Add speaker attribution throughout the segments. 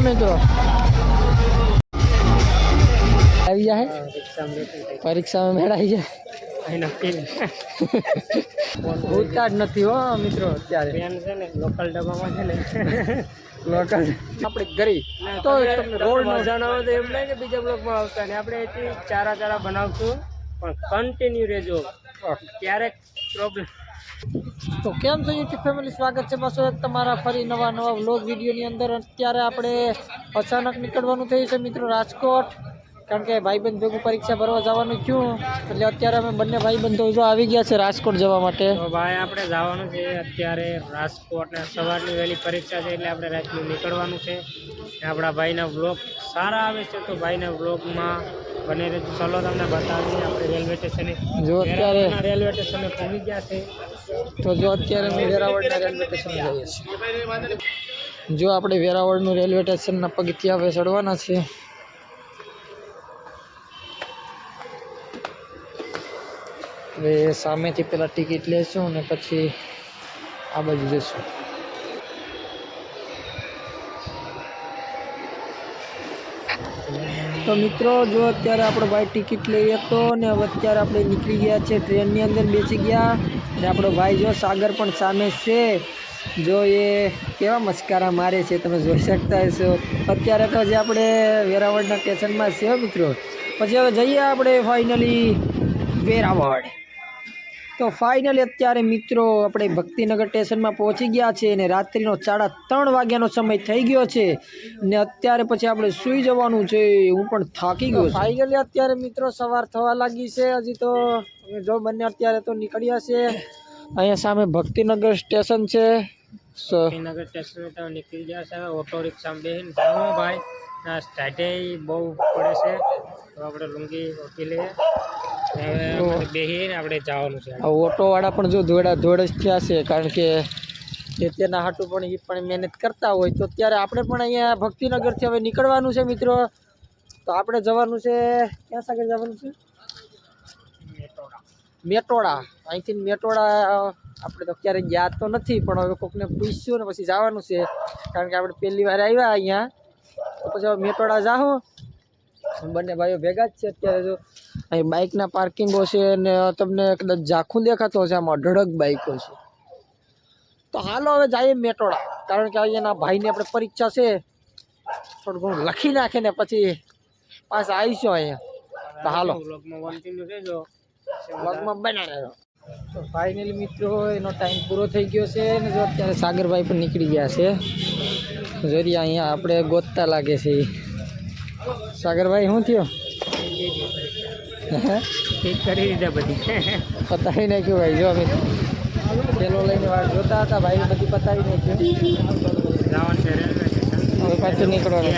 Speaker 1: મિત્રો આવી જાય પરીક્ષા માં મેળાઈ જાય ભૂતતા જ નથી હો મિત્રો અત્યારે છે ને લોકલ ડબ્બામાં છે ને લોકલ આપણે ગરી તો રોડ નો જણાવો તો એમ નહીં કે બીજા બ્લોકમાં આવતા ને આપણે એથી ચારા બનાવશું પણ કન્ટિન્યુ રહેજો ક્યારેક પ્રોબ્લેમ તો કેમ છો યુટ્યુબ ફેમિલી સ્વાગત છે પાછો એક તમારા ફરી નવા વ્લોગ વિડીયોની અંદર અત્યારે આપણે અચાનક નીકળવાનું થયું છે મિત્રો રાજકોટ કારણ કે ભાઈબંધ ભેગું પરીક્ષા ભરવા જવાનું થયું એટલે અત્યારે અમે બંને ભાઈબંધો જો આવી ગયા છે રાજકોટ જવા માટે તો ભાઈ આપણે જવાનું છે અત્યારે રાજકોટ ને સવારની વહેલી પરીક્ષા છે એટલે આપણે રાતનું નીકળવાનું છે આપણા ભાઈના વ્લોગ સારા આવે છે તો ભાઈના વ્લોગમાં બને રહેજો ચલો તમને બતાવીએ આપણે રેલવે સ્ટેશને જો અત્યારે રેલવે સ્ટેશને પહોંચી ગયા છે તો જો અત્યારે અમે વેરાવળના રેલવે સ્ટેશને જઈએ છીએ જો આપણે વેરાવળનું રેલવે સ્ટેશનના પગથિયા હવે ચડવાના છે હવે સામેથી પેલા ટિકિટ લેશું અને પછી આ બાજુ જઈશું તો મિત્રો જો અત્યારે આપણો ભાઈ ટિકિટ લઈ હતો ને હવે અત્યારે આપણે નીકળી ગયા છે ટ્રેનની અંદર બેસી ગયા અને આપણો ભાઈ જો સાગર પણ સામે છે જો એ કેવા મસ્કારા મારે છે તમે જોઈ શકતા હશો અત્યારે તો જે આપણે વેરાવળના સ્ટેશનમાં છે મિત્રો પછી હવે જઈએ આપણે ફાઇનલી વેરાવળ તો ફાઇનલી અત્યારે મિત્રો આપણે ભક્તિનગર સ્ટેશનમાં પહોંચી ગયા છે અને રાત્રિનો 3:30 વાગ્યાનો સમય થઈ ગયો છે ને અત્યારે પછી આપણે સૂઈ જવાનું છે હું પણ થાકી ગયો ફાઇનલી અત્યારે મિત્રો સવાર થવા લાગી છે હજી તો અમે જો બંને અત્યારે તો નીકળ્યા છે અહીંયા સામે ભક્તિનગર સ્ટેશન છે ભક્તિનગર સ્ટેશન તો નીકળી ગયા છે ઓટો રિક્ષામાં બેસીને જાઉં ભાઈ ના સ્ટાર્ટે બહુ પડે છે તો આપણે લુંગી ઓટી લઈએ બેહીને આપણે જવાનું છે ઓટો વાળા પણ જો દોડ જ થયા છે કારણ કે તેના હાટું પણ એ પણ મહેનત કરતા હોય તો ત્યારે આપણે પણ અહીંયા ભક્તિનગરથી હવે નીકળવાનું છે મિત્રો તો આપણે જવાનું છે ક્યાં સાગર જવાનું છે મેટોડા અહીંથી મેટોડા આપણે તો ક્યારેય ગયા તો નથી પણ હવે કોકને પૂછ્યું ને પછી જવાનું છે કારણ કે આપણે પહેલી વાર આવ્યા અહીંયા તો પછી હવે મેટોડા જાઉં બંને ભાઈઓ ભેગા જ છે અત્યારે જો અહીં બાઇકના પાર્કિંગો છે અને તમને કદાચ ઝાખું દેખાતો હશે આમાં અઢળક બાઇકો છે તો હાલો હવે જઈએ મેટોડા કારણ કે અહીંયાના ભાઈને આપણે પરીક્ષા છે થોડું ઘણું લખી નાખે ને પછી પાછા આવીશું અહીંયા તો હાલો વ્લોગમાં બનાવ્યો તો ફાઇનલી મિત્રો એનો ટાઈમ પૂરો થઈ ગયો છે અને જો અત્યારે સાગરભાઈ પણ નીકળી ગયા છે જરી અહીંયા આપણે ગોતતા લાગે છે સાગરભાઈ શું થયો ઠીક કરી દીધા બધી પતાવી નાખ્યું ભાઈ જો અમે પેલો લઈને વાટ જોતા હતા ભાઈ બધી પતાવી નાખ્યું હવે પાછું નીકળવાનું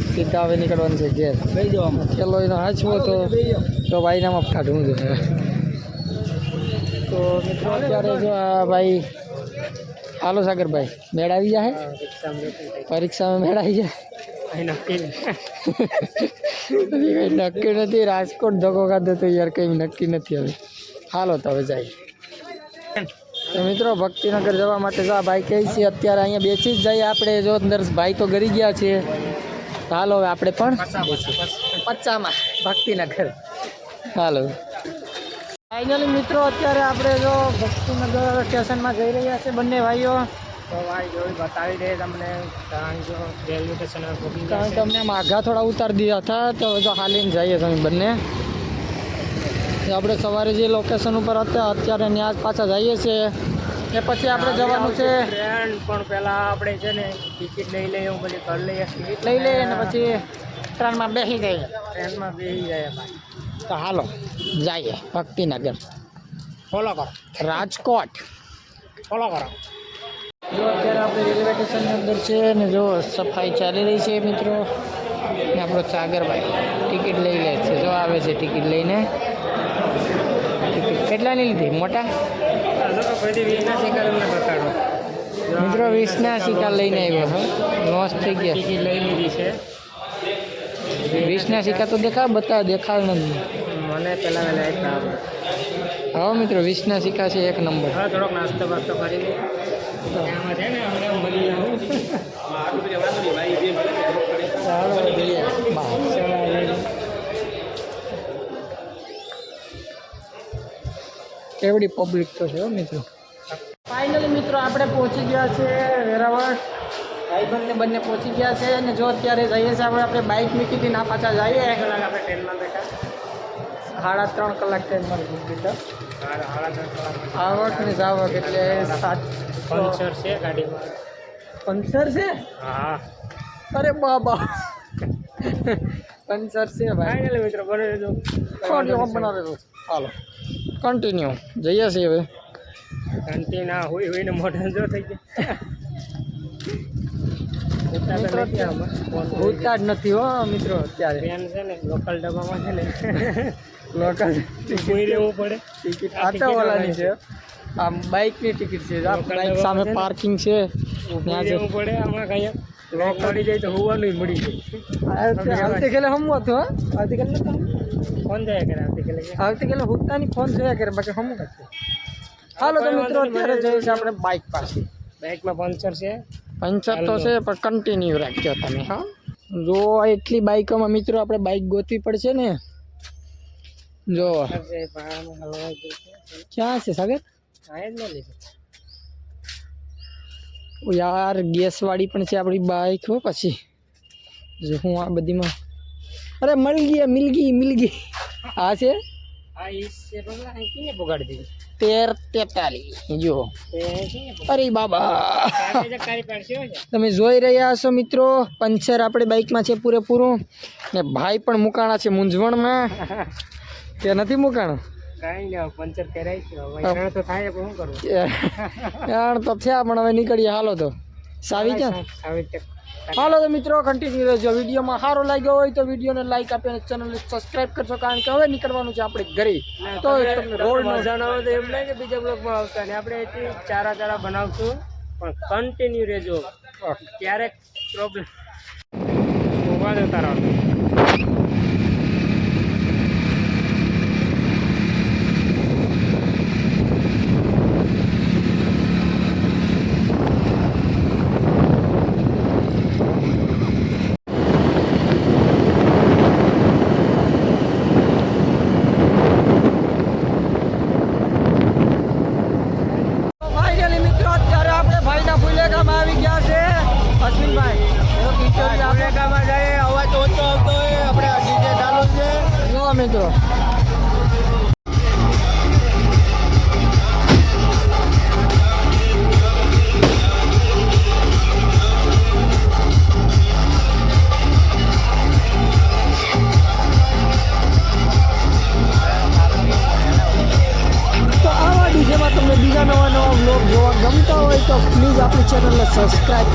Speaker 1: સીધા હવે નીકળવાનું છે ઘેર લઈ જવામાં પેલો એનો હાચવો તો ભાઈનામાં કાઢવું છે તો મિત્રો અત્યારે જો આ ભાઈ હાલો સાગરભાઈ મેળ આવી જાય પરીક્ષામાં મેળ આવી જાય નક્કી નથી રાજકોટ ધક્કો ખાધો તો યાર કંઈ નક્કી નથી હવે હાલો તો હવે જાય તો મિત્રો ભક્તિનગર જવા માટે જો આ ભાઈ કહે છે અત્યારે અહીંયા બેસી જ જઈએ આપણે જો અંદર ભાઈ તો ગરી ગયા છે હાલો હવે આપણે પણ પચ્ચામાં ભક્તિનગર હાલો ફાઇનલી મિત્રો અત્યારે આપણે જો ભક્તિનગર સ્ટેશનમાં જઈ રહ્યા છે બંને ભાઈઓ તો ભાઈ જોઈ બતાવી દે તમને રેલવે સ્ટેશન કારણ કે અમને માઘા થોડા ઉતારી દીધા હતા તો જો હાલીને જઈએ તમે બંને આપણે સવારે જે લોકેશન ઉપર હતા અત્યારે ત્યાં પાછા જઈએ છીએ એ પછી આપણે જવાનું છે ટ્રેન પણ પહેલાં આપણે છે ને ટિકિટ લઈ લઈએ હું બધી કરી લઈએ ટિકિટ લઈ લઈએ ને પછી ટ્રેનમાં બેસી જઈએ ટ્રેનમાં બેસી જાય ભાઈ તો હાલો જઈએ ભક્તિનગર ફોલો કરો રાજકોટ ફોલો કરો જો અત્યારે આપણે રેલવે સ્ટેશનની અંદર છે ને જો સફાઈ ચાલી રહી છે મિત્રો ને આપણો સાગરભાઈ ટિકિટ લઈ લે છે જો આવે છે ટિકિટ લઈને ટિકિટ કેટલાની લીધી મોટા મિત્રો 20ના સિક્કા લઈને આવ્યો છે લોસ થઈ ગયા ટિકિટ લઈ લીધી છે 20ના સિક્કા તો દેખાવ નથી મને પહેલાં વહેલા હા મિત્રો 20ના સિક્કા છે એક નંબર થોડોક નાસ્તો બાસ્તો કરી કેવડી પબ્લિક તો છે મિત્રો. ફાઇનલી મિત્રો આપણે પહોંચી ગયા છે વેરાવળ. ભાઈબંધને બંને પહોંચી ગયા છે અને જો અત્યારે જઈએ છીએ આપણે બાઇક મૂકી હતી ના પાછા જઈએ. 1 કલાક આપણે ટ્રેનમાં બેઠા, 3.5 કલાક ટ્રેનમાં બેઠા. આવક ને જાવક એટલે 7 પંચર છે ગાડીમાં. પંચર છે? હા. અરે બાબા પંચર છે ભાઈ. ફાઇનલી મિત્રો બનાવે તો હાલો કન્ટિન્યુ જઈએ છીએ હવે. કન્ટિન્યુ હોય મોઢા જો થઈ ગયા ઉતાર નથી હો મિત્રો. અત્યારે ટ્રેન છે ને લોકલ ડબ્બામાં છે ને લોકલ કોઈ રહેવું પડે. ટિકિટ આટાવાળાની છે. આ બાઇકની ટિકિટ છે. બાઇક સામે પાર્કિંગ છે ત્યાં જવું પડે. આમાં કઈ લોક મળી જાય તો હોવાનું મળી જાય. આવતીકાલે હમવું હતું. આવતીકાલે ફોન જોયા કરે. આવતીકાલે હુતાની ફોન જોયા કરે બાકી હમું કરશે. હાલો તો મિત્રો અત્યારે જઈએ છીએ આપણે બાઇક પાસે. બાઇકમાં પંચર છે. પંચર તો છે પણ કન્ટિન્યુ રાખજો તમે. હા જો એટલી બાઇકોમાં મિત્રો આપણે બાઇક ગોતવી પડશે ને. જો ક્યાં છે સાગર? યાર ગેસ વાળી પણ છે આપણી બાઇક. હો પછી જો હું આ બધીમાં અરે મિલ ગઈ આ છે 1343 જો. અરે બાબા તમે જોઈ રહ્યા છો મિત્રો પંચર આપણે બાઇકમાં છે પૂરેપૂરું ને ભાઈ પણ મુકાણા છે મૂંઝવણમાં. તે નથી મુકાણું કઈ નહીં પંચર કરાય તો થાય પણ શું કરવું યાર તો થયા પણ હવે નીકળીએ. હાલો તો સાવી ક્યાં હાલો તો મિત્રો કન્ટિન્યુ રહેજો. વિડીયોમાં સારો લાગ્યો હોય તો વિડીયોને લાઈક આપી અને ચેનલને સબસ્ક્રાઈબ કરશો કારણ કે હવે નીકળવાનું છે આપણે ઘરે. તો રોડ મજા ના આવે તો એમ નહીં કે બીજા બ્લોગમાં આવતા ને આપણે એથી ચારા બનાવશું પણ કન્ટિન્યુ રહેજો. ક્યારેક પ્રોબ્લેમ ઉભા જતા રહો. આવી ગયા છે અશ્વિનભાઈ. ગામમાં જઈએ અવાજ ઓછો આવતો હોય આપણે ડીજે ચાલુ છે જો મિત્રો. ડીજેમાં તમને બીજા નવા વ્લોગ જોવા ગમતા હોય તો પ્લીઝ આપણી ચેનલને સબસ્ક્રાઈબ